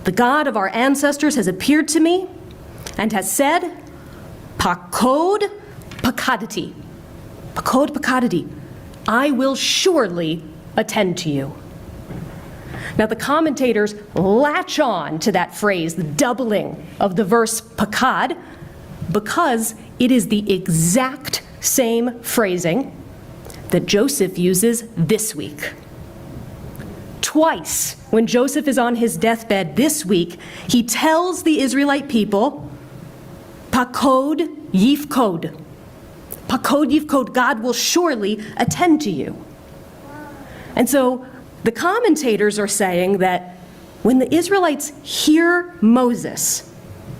"The God of our ancestors has appeared to me and has said, Pakod Pakadati, Pakod Pakadati, I will surely attend to you." Now the commentators latch on to that phrase, the doubling of the verse pakad, because it is the exact same phrasing that Joseph uses this week. Twice, when Joseph is on his deathbed this week, he tells the Israelite people, Pakod Yifkod. Pakod Yifkod, God will surely attend to you. And so the commentators are saying that when the Israelites hear Moses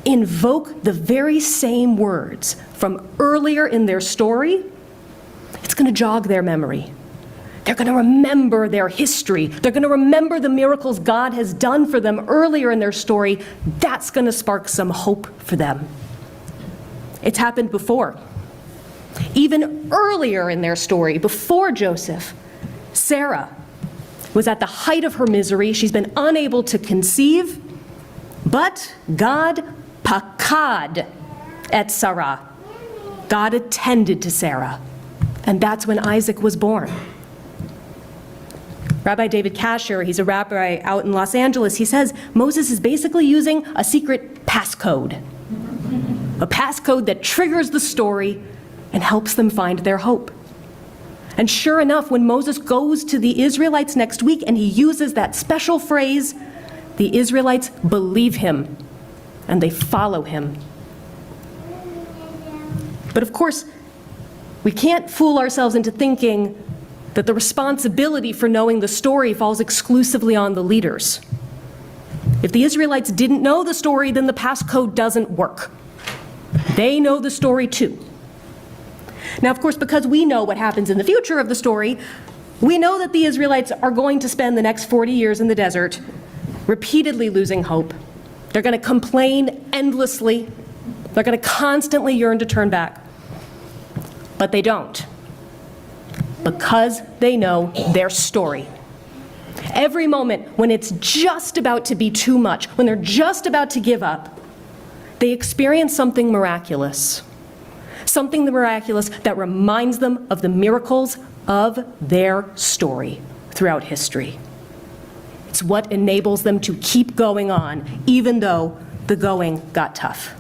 invoke the very same words from earlier in their story, it's going to jog their memory. They're going to remember their history. They're going to remember the miracles God has done for them earlier in their story. That's going to spark some hope for them. It's happened before. Even earlier in their story, before Joseph, Sarah was at the height of her misery. She's been unable to conceive, but God pakad et Sarah. God attended to Sarah, and that's when Isaac was born. Rabbi David Kasher, he's a rabbi out in Los Angeles, he says Moses is basically using a secret passcode, a passcode that triggers the story and helps them find their hope. And sure enough, when Moses goes to the Israelites next week and he uses that special phrase, the Israelites believe him and they follow him. But of course, we can't fool ourselves into thinking that the responsibility for knowing the story falls exclusively on the leaders. If the Israelites didn't know the story, then the passcode doesn't work. They know the story too. Now, of course, because we know what happens in the future of the story, we know that the Israelites are going to spend the next 40 years in the desert, repeatedly losing hope. They're going to complain endlessly. They're going to constantly yearn to turn back. But they don't, because they know their story. Every moment when it's just about to be too much, when they're just about to give up, they experience something miraculous. Something miraculous that reminds them of the miracles of their story throughout history. It's what enables them to keep going on, even though the going got tough.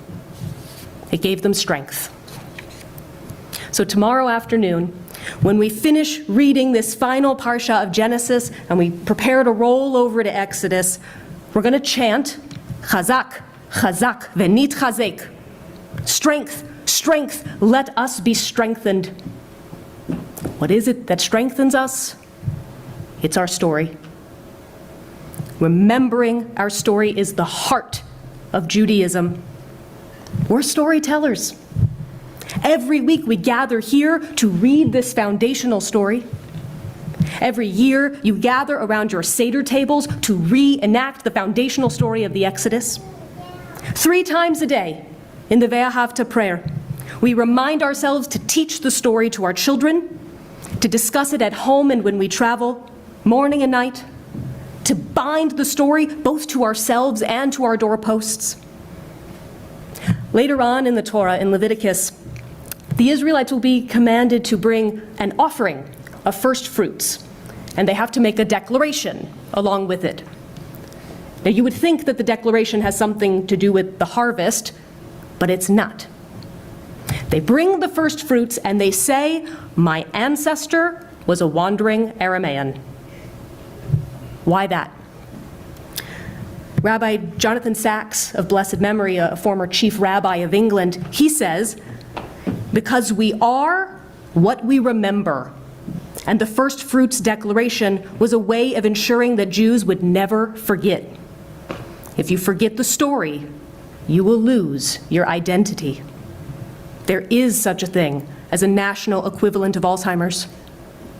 It gave them strength. So tomorrow afternoon, when we finish reading this final parsha of Genesis and we prepare to roll over to Exodus, we're going to chant, Chazak, Chazak, Venit Chazek. Strength, strength, let us be strengthened. What is it that strengthens us? It's our story. Remembering our story is the heart of Judaism. We're storytellers. Every week we gather here to read this foundational story. Every year you gather around your Seder tables to reenact the foundational story of the Exodus. 3 times a day in the Ve'ahavta prayer, we remind ourselves to teach the story to our children, to discuss it at home and when we travel, morning and night, to bind the story both to ourselves and to our doorposts. Later on in the Torah, in Leviticus, the Israelites will be commanded to bring an offering of first fruits, and they have to make a declaration along with it. Now, you would think that the declaration has something to do with the harvest, but it's not. They bring the first fruits and they say, "My ancestor was a wandering Aramaean." Why that? Rabbi Jonathan Sacks of blessed memory, a former chief rabbi of England, he says, because we are what we remember. And the first fruits declaration was a way of ensuring that Jews would never forget. If you forget the story, you will lose your identity. There is such a thing as a national equivalent of Alzheimer's.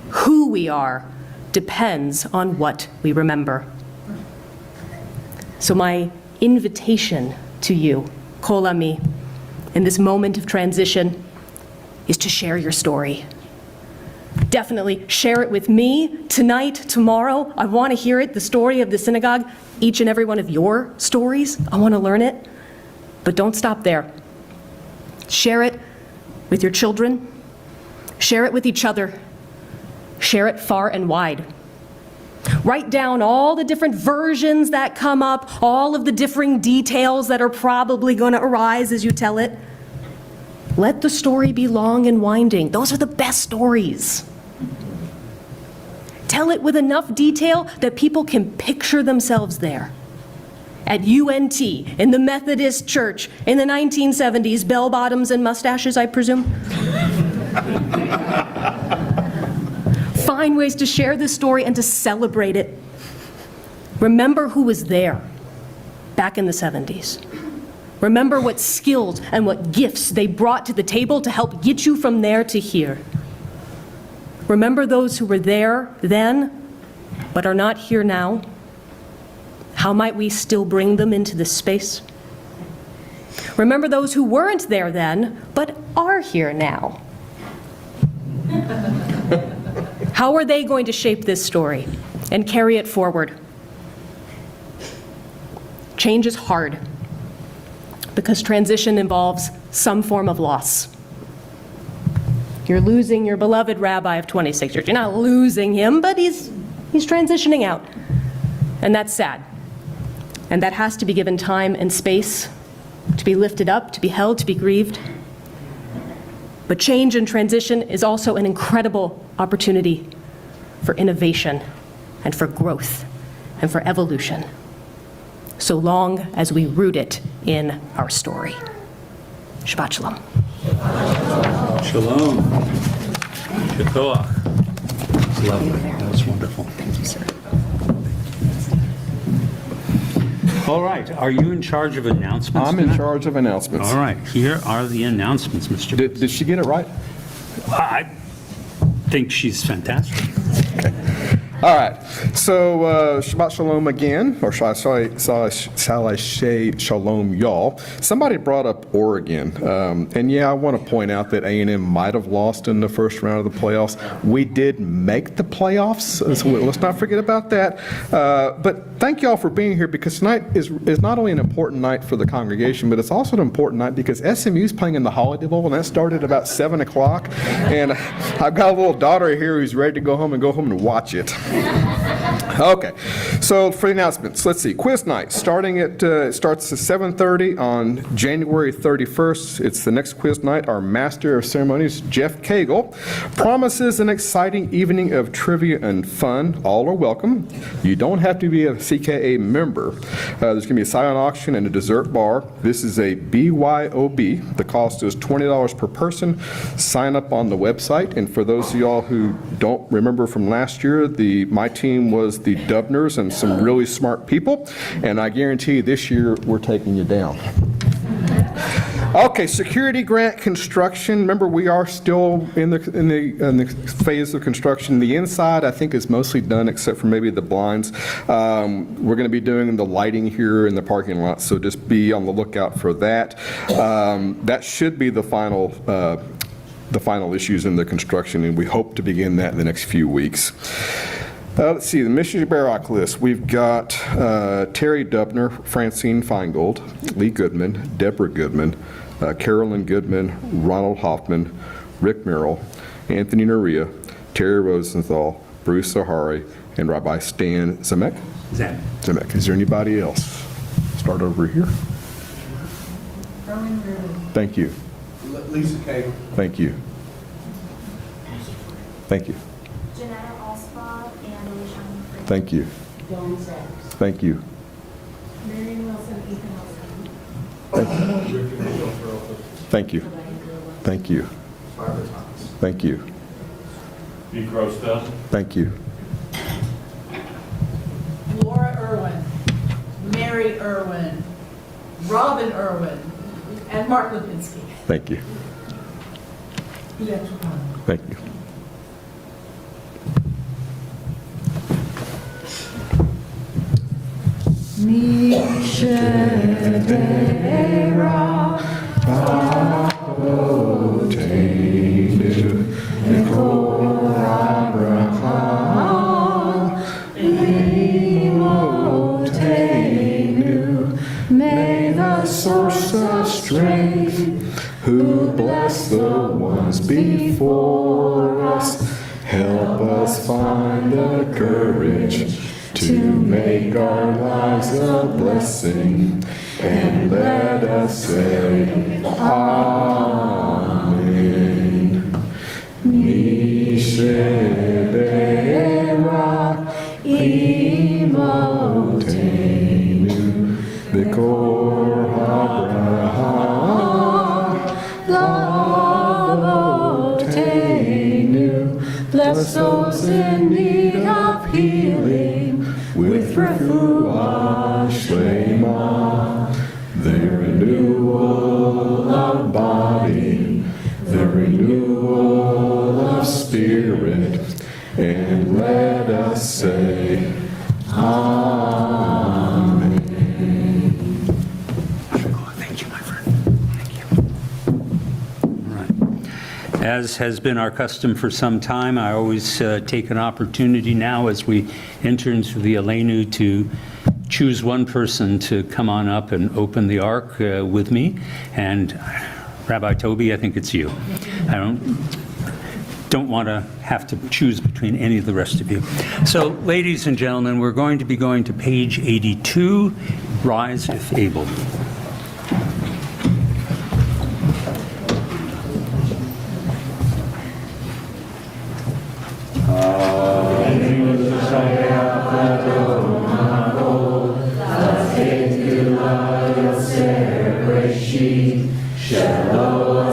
Who we are depends on what we remember. So my invitation to you, Kol Ami, in this moment of transition, is to share your story. Definitely share it with me tonight, tomorrow. I want to hear it, the story of the synagogue, each and every one of your stories. I want to learn it. But don't stop there. Share it with your children. Share it with each other. Share it far and wide. Write down all the different versions that come up, all of the differing details that are probably going to arise as you tell it. Let the story be long and winding. Those are the best stories. Tell it with enough detail that people can picture themselves there. At UNT, in the Methodist Church, in the 1970s, bell-bottoms and mustaches, I presume. Find ways to share this story and to celebrate it. Remember who was there back in the 70s. Remember what skills and what gifts they brought to the table to help get you from there to here. Remember those who were there then, but are not here now. How might we still bring them into this space? Remember those who weren't there then, but are here now. How are they going to shape this story and carry it forward? Change is hard because transition involves some form of loss. You're losing your beloved rabbi of 26 years. You're not losing him, but he's transitioning out. And that's sad. And that has to be given time and space to be lifted up, to be held, to be grieved. But change and transition is also an incredible opportunity for innovation and for growth and for evolution, so long as we root it in our story. Shabbat Shalom. Shalom. Shatoach. Lovely. That was wonderful. Thank you, sir. All right. Are you in charge of announcements? I'm in charge of announcements. All right. Here are the announcements, Mr. Did she get it right? I think she's fantastic. All right, so Shabbat Shalom again, or shall I say Shalom, y'all. Somebody brought up Oregon, and yeah, I want to point out that A&M might have lost in the first round of the playoffs. We did make the playoffs, so let's not forget about that. But thank y'all for being here, because tonight is not only an important night for the congregation, but it's also an important night because SMU is playing in the Holiday Bowl, and that started about 7 o'clock. And I've got a little daughter here who's ready to go home and watch it. Okay, so for the announcements, let's see. Quiz night starting at starts at 7:30 on January 31st. It's the next quiz night. Our Master of Ceremonies, Jeff Cagle, promises an exciting evening of trivia and fun. All are welcome. You don't have to be a CKA member. There's going to be a silent auction and a dessert bar. This is a BYOB. The cost is $20 per person. Sign up on the website. And for those of y'all who don't remember from last year, my team was the Dubners and some really smart people, and I guarantee this year we're taking you down. Okay, security grant construction. Remember, we are still in the phase of construction. The inside, I think, is mostly done except for maybe the blinds. We're going to be doing the lighting here in the parking lot, so just be on the lookout for that. That should be the final issues in the construction, and we hope to begin that in the next few weeks. Let's see, the Missionary Barak list. We've got Terry Dubner, Francine Feingold, Lee Goodman, Deborah Goodman, Carolyn Goodman, Ronald Hoffman, Rick Merrill, Anthony Noria, Terry Rosenthal, Bruce Sahari, and Rabbi Stan Zemek. Zemek. Is there anybody else? Start over here. Thank you. Lisa Cagle. Thank you. Thank you. Janetta Alspaugh and Alicia Humphrey. Thank you. Dawn Sachs. Thank you. Marion Wilson, Ethan Wilson. Thank you. Thank you. Thank you. B. Crowstell. Thank you. Laura Irwin, Mary Irwin, Robin Irwin, and Mark Lipinski. Thank you. Thank you. May the source of strength, who bless the ones before us, help us find the courage to make our lives a blessing, and let us say, Amen. Mishebera imotenu Vikor Abraham Lavotenu. Bless those in need of healing with refuah shlema, the renewal of body, the renewal of spirit, and let us say, Amen. Thank you, my friend. Thank you. All right. As has been our custom for some time, I always take an opportunity now as we enter into the Aleinu to choose one person to come on up and open the Ark with me. And Rabbi Toby, I think it's you. I don't want to have to choose between any of the rest of you. So, ladies and gentlemen, we're going to be going to page 82, Rise if Able. Shalom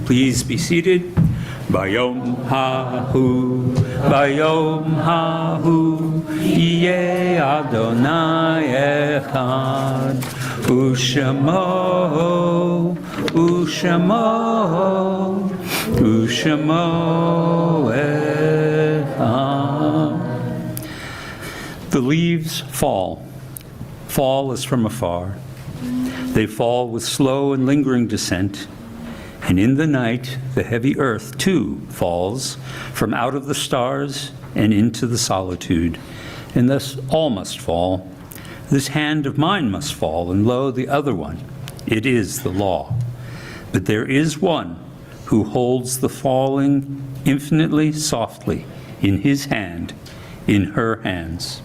Please be seated. Bayom hahu, bayom hahu, yeh Adonai echad, u'shemo, u'shemo, u'shemo echad. The leaves fall. Fall is from afar. They fall with slow and lingering descent. And in the night, the heavy earth, too, falls from out of the stars and into the solitude. And thus all must fall. This hand of mine must fall, and lo, the other one. It is the law. But there is one who holds the falling infinitely softly in his hand, in her hands.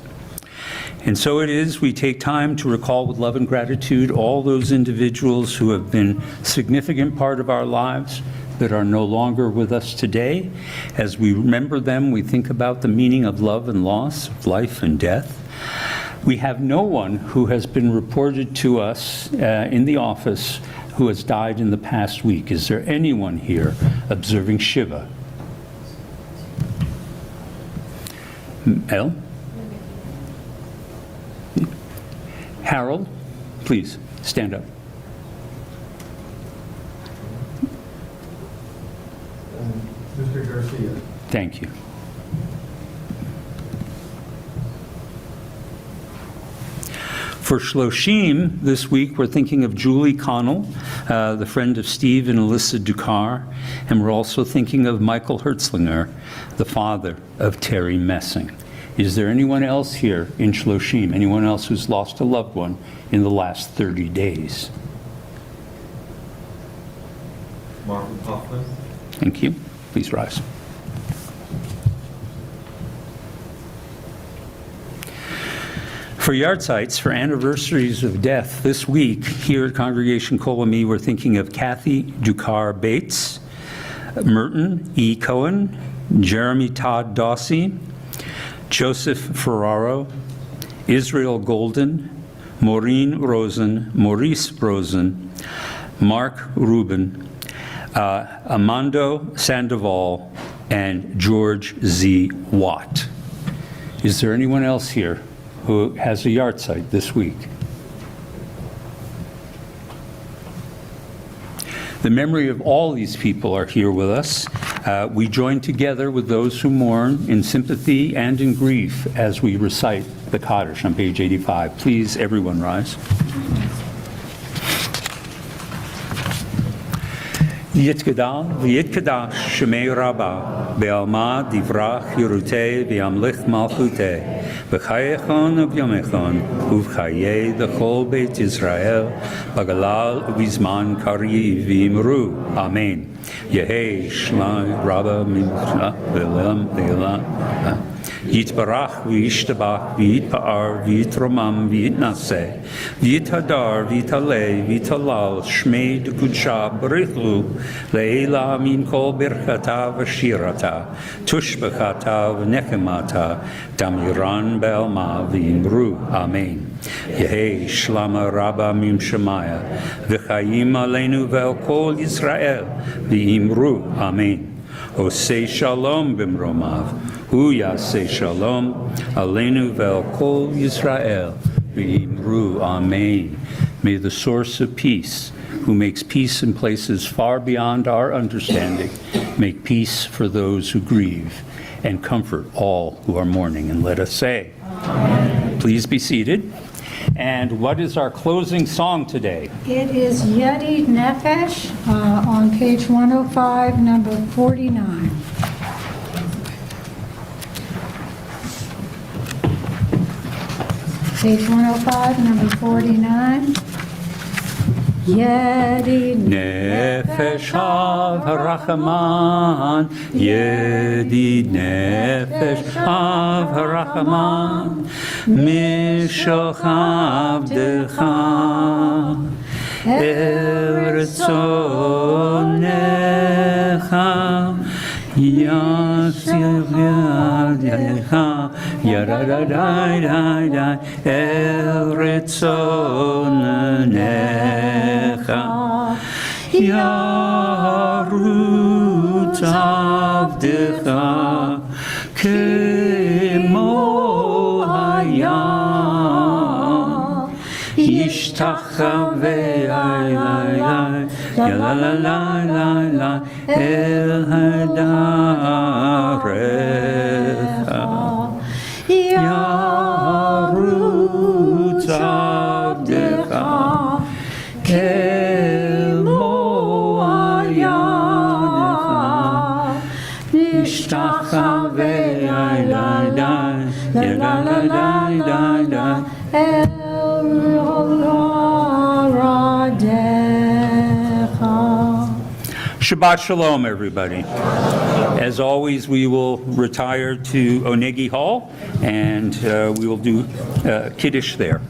And so it is, we take time to recall with love and gratitude all those individuals who have been a significant part of our lives that are no longer with us today. As we remember them, we think about the meaning of love and loss, of life and death. We have no one who has been reported to us in the office who has died in the past week. Is there anyone here observing Shiva? El? Harold, please stand up. Mr. Garcia. Thank you. For Shloshim, this week we're thinking of Julie Connell, the friend of Steve and Alyssa Dukar, and we're also thinking of Michael Hertzlinger, the father of Terry Messing. Is there anyone else here in Shloshim, anyone else who's lost a loved one in the last 30 days? Martin Hoffman. Thank you. Please rise. For yahrzeits, for anniversaries of death, this week here at Congregation Kol Ami, we're thinking of Kathy Dukar Bates, Merton E. Cohen, Jeremy Todd Dawsey, Joseph Ferraro, Israel Golden, Maureen Rosen, Maurice Rosen, Mark Rubin, Amando Sandoval, and George Z. Watt. Is there anyone else here who has a yahrzeit this week? The memory of all these people are here with us. We join together with those who mourn in sympathy and in grief as we recite the Kaddish on page 85. Please, everyone rise. Yitgadal v'yitkadash shemei Rabbah be'alma divrach yirutei v'yamlich malchutei v'chayechon u'vyomechon uv'chayei d'chol beit Yisrael bagalal u'bizman kari v'imru. Amen. Yehei shlai Rabbah mincha v'elam v'elam Yitbarach v'yishtabach v'yitpa'ar v'yitromam v'yitnaseh v'yithadar v'yitaleh v'yitalal shmei d'kudsha b'richlu le'ela min kol birchata v'shirata tushbachata v'nechemata damiran be'alma v'imru. Amen. Yehei shlama Rabbah mim shemaya v'chayim aleinu ve'al kol Yisrael v'imru. Amen. Osei shalom b'mromav Yaseh shalom aleinu ve'al kol Yisrael v'imru. Amen. May the source of peace, who makes peace in places far beyond our understanding, make peace for those who grieve. and comfort all who are mourning. And let us say, Amen. Please be seated. And what is our closing song today? It is Yedi Nefesh on page 105, number 49. Page 105, number 49. Yedi Nefesh HaRachman, Yedi Nefesh HaRachman, Mishoch Avdecha, Eretzonecha, Yasir Yadecha, Yaradadai, Eretzonecha, Yarut Avdecha, Kemo Hayam, Yishtachavei Yalalala El Hadarecha, Yarut Avdecha, Kemo Hayanecha, Yishtachavei Yalalala Shabbat Shalom, everybody. As always, we will retire to Onegi Hall, and we will do Kiddush there.